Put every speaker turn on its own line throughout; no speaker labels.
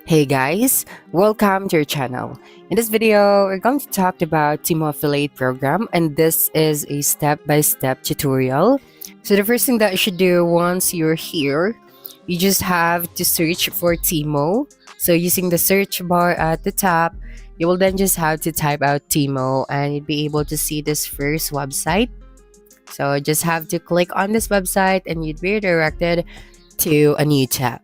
Hey guys, welcome to our channel. In this video, we're going to talk about Temu affiliate program, and this is a step-by-step tutorial. So the first thing that you should do once you're here, you just have to search for Temu. So using the search bar at the top, you will then just have to type out Temu and you'll be able to see this first website. So just have to click on this website and you'd be redirected to a new tab.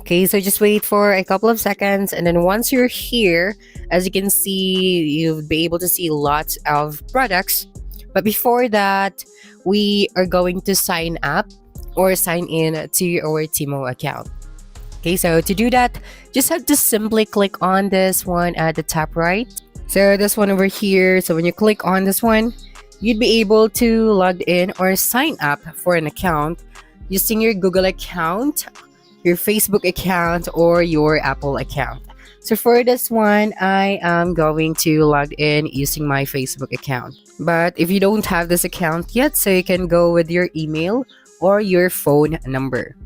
Okay, so just wait for a couple of seconds, and then once you're here, as you can see, you'll be able to see lots of products. But before that, we are going to sign up or sign in to our Temu account. Okay, so to do that, just have to simply click on this one at the top right. So this one over here, so when you click on this one, you'd be able to log in or sign up for an account using your Google account, your Facebook account, or your Apple account. So for this one, I am going to log in using my Facebook account. But if you don't have this account yet, so you can go with your email or your phone number.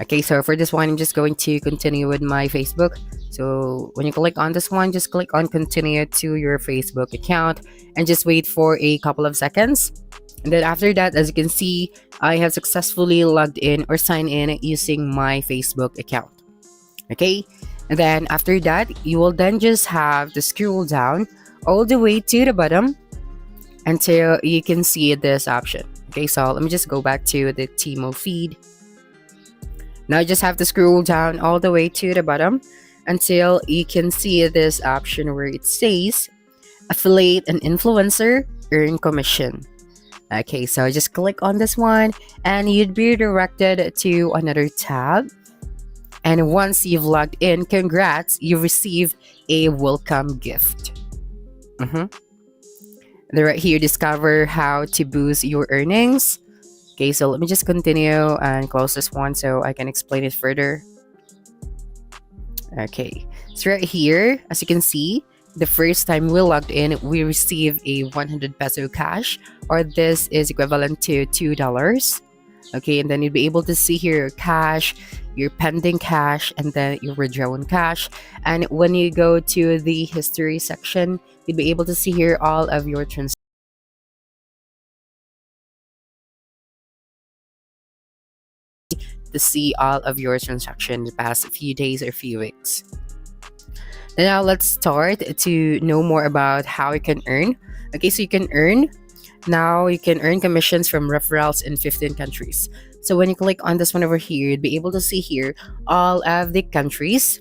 Okay, so for this one, I'm just going to continue with my Facebook. So when you click on this one, just click on continue to your Facebook account and just wait for a couple of seconds. And then after that, as you can see, I have successfully logged in or signed in using my Facebook account. Okay, and then after that, you will then just have to scroll down all the way to the bottom until you can see this option. Okay, so let me just go back to the Temu feed. Now you just have to scroll down all the way to the bottom until you can see this option where it says affiliate and influencer earn commission. Okay, so just click on this one and you'd be directed to another tab. And once you've logged in, congrats, you receive a welcome gift. Then right here, discover how to boost your earnings. Okay, so let me just continue and close this one so I can explain it further. Okay, so right here, as you can see, the first time we logged in, we received a 100 peso cash, or this is equivalent to $2. Okay, and then you'll be able to see here your cash, your pending cash, and then your withdrawn cash. And when you go to the history section, you'll be able to see here all of your transactions to see all of your transactions the past few days or few weeks. And now let's start to know more about how you can earn. Okay, so you can earn commissions from referrals in 15 countries. So when you click on this one over here, you'll be able to see here all of the countries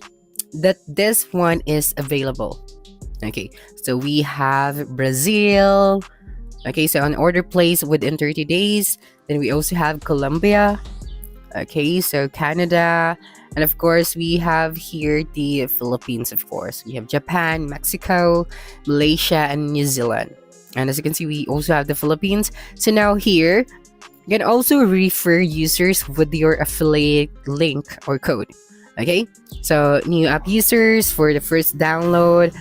that this one is available. Okay, so we have Brazil. Okay, so an order placed within 30 days. Then we also have Colombia. Okay, so Canada, and of course we have here the Philippines. Of course we have Japan, Mexico, Malaysia, and New Zealand. And as you can see, we also have the Philippines. So now here you can also refer users with your affiliate link or code. Okay, so new app users for the first download,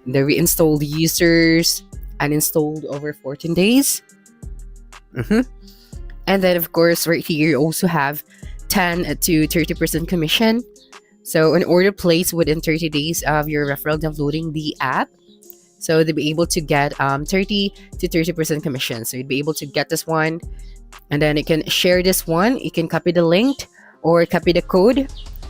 the reinstalled users uninstalled over 14 days. And then of course right here you also have 10 to 30% commission. So an order placed within 30 days of your referral downloading the app, so they'll be able to get 30 to 30% commission. So you'd be able to get this one, and then you can share this one. You can copy the link or copy the code,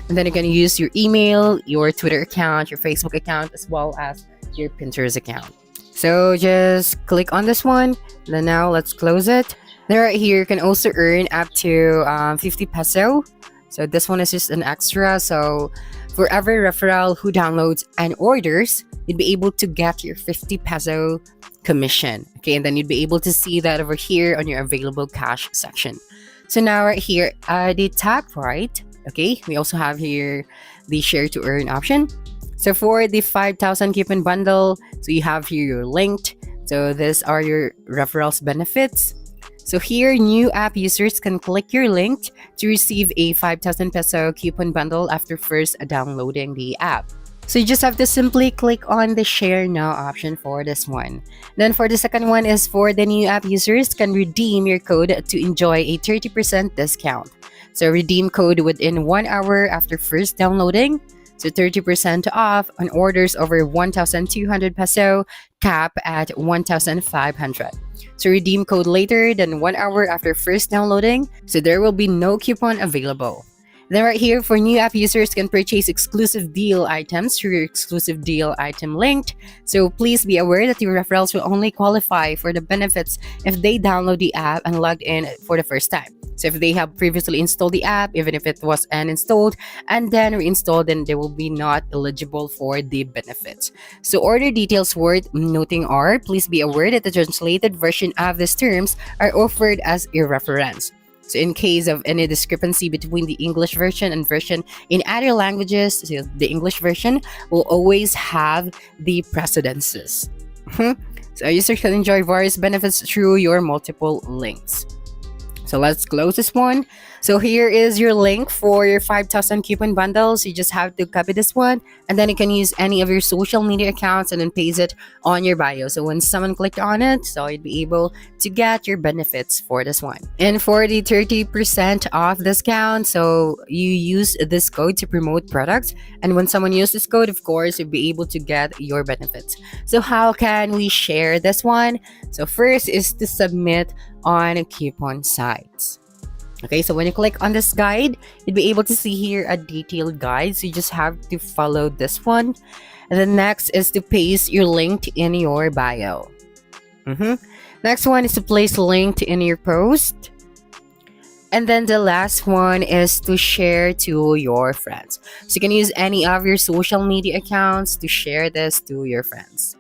and then you can use your email, your Twitter account, your Facebook account, as well as your Pinterest account. So just click on this one. Then now let's close it. Then right here, you can also earn up to 50 peso. So this one is just an extra. So for every referral who downloads and orders, you'd be able to get your 50 peso commission. Okay, and then you'd be able to see that over here on your available cash section. So now right here at the top right, okay, we also have here the share to earn option. So for the 5,000 coupon bundle, so you have here your linked. So these are your referrals benefits. So here, new app users can click your link to receive a 5,000 peso coupon bundle after first downloading the app. So you just have to simply click on the share now option for this one. Then for the second one is for the new app users can redeem your code to enjoy a 30% discount. So redeem code within 1 hour after first downloading. So 30% off on orders over 1,200 peso, cap at 1,500. So redeem code later than 1 hour after first downloading. So there will be no coupon available. Then right here, for new app users can purchase exclusive deal items through your exclusive deal item linked. So please be aware that your referrals will only qualify for the benefits if they download the app and logged in for the first time. So if they have previously installed the app, even if it was uninstalled and then reinstalled, then they will be not eligible for the benefits. So order details worth noting are, please be aware that the translated version of these terms are offered as a reference. So in case of any discrepancy between the English version and version in other languages, so the English version will always have the precedences. So users can enjoy various benefits through your multiple links. So let's close this one. So here is your link for your 5,000 coupon bundles. You just have to copy this one, and then you can use any of your social media accounts and then paste it on your bio. So when someone clicked on it, so you'd be able to get your benefits for this one. And for the 30% off discount, so you use this code to promote products. And when someone uses this code, of course, you'll be able to get your benefits. So how can we share this one? So first is to submit on coupon sites. Okay, so when you click on this guide, you'll be able to see here a detailed guide. So you just have to follow this one. And the next is to paste your link in your bio. Next one is to place link in your post. And then the last one is to share to your friends. So you can use any of your social media accounts to share this to your friends.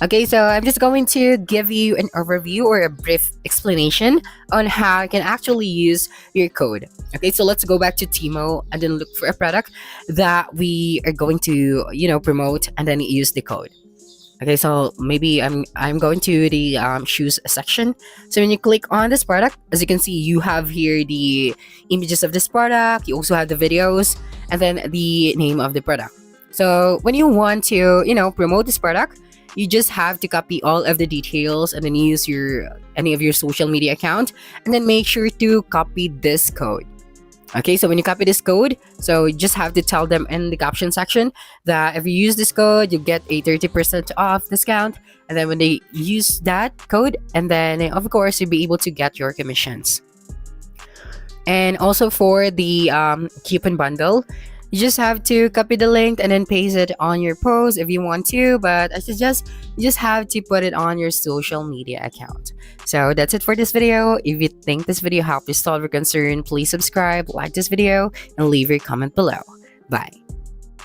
Okay, so I'm just going to give you an overview or a brief explanation on how you can actually use your code. Okay, so let's go back to Temu and then look for a product that we are going to, promote and then use the code. Okay, so maybe I'm going to the shoes section. So when you click on this product, as you can see, you have here the images of this product. You also have the videos and then the name of the product. So when you want to, promote this product, you just have to copy all of the details and then use any of your social media account and then make sure to copy this code. Okay, so when you copy this code, so you just have to tell them in the caption section that if you use this code, you get a 30% off discount. And then when they use that code, and then of course, you'll be able to get your commissions. And also for the coupon bundle, you just have to copy the link and then paste it on your post if you want to, but I suggest you just have to put it on your social media account. So that's it for this video. If you think this video helped you solve your concern, please subscribe, like this video, and leave your comment below. Bye.